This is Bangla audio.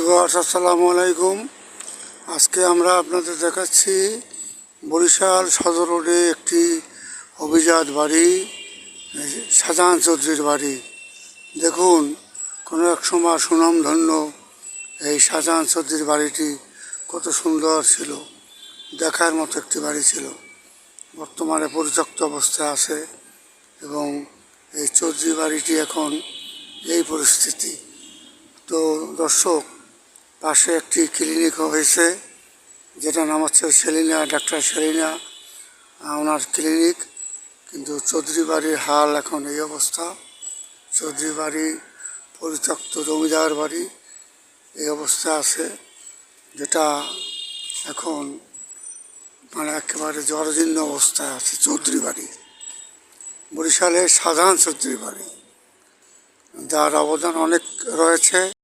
ভিউয়ার্স আসসালামু আলাইকুম। আজকে আমরা আপনাদের দেখাচ্ছি বরিশাল সদর রোডে একটি অভিজাত বাড়ি, শাহজাহান চৌধুরীর বাড়ি। দেখুন, কোনো এক সময় সুনামধন্য এই শাহজাহান চৌধুরীর বাড়িটি কত সুন্দর ছিল, দেখার মতো একটি বাড়ি ছিল। বর্তমানে পরিত্যক্ত অবস্থায় আছে এবং এই চৌধুরী বাড়িটি এখন এই পরিস্থিতি। তো দর্শক, পাশে একটি ক্লিনিক হয়েছে, যেটার নাম হচ্ছে সেলিনা, ডাক্তার সেলিনা ওনার ক্লিনিক। কিন্তু চৌধুরী বাড়ির হাল এখন এই অবস্থা। চৌধুরী বাড়ি পরিত্যক্ত জমিদার বাড়ি এই অবস্থা আছে, যেটা এখন একেবারে জরাজীর্ণ অবস্থায় আছে। চৌধুরী বাড়ি, বরিশালের শাহজাহান চৌধুরী বাড়ি, যার অবদান অনেক রয়েছে।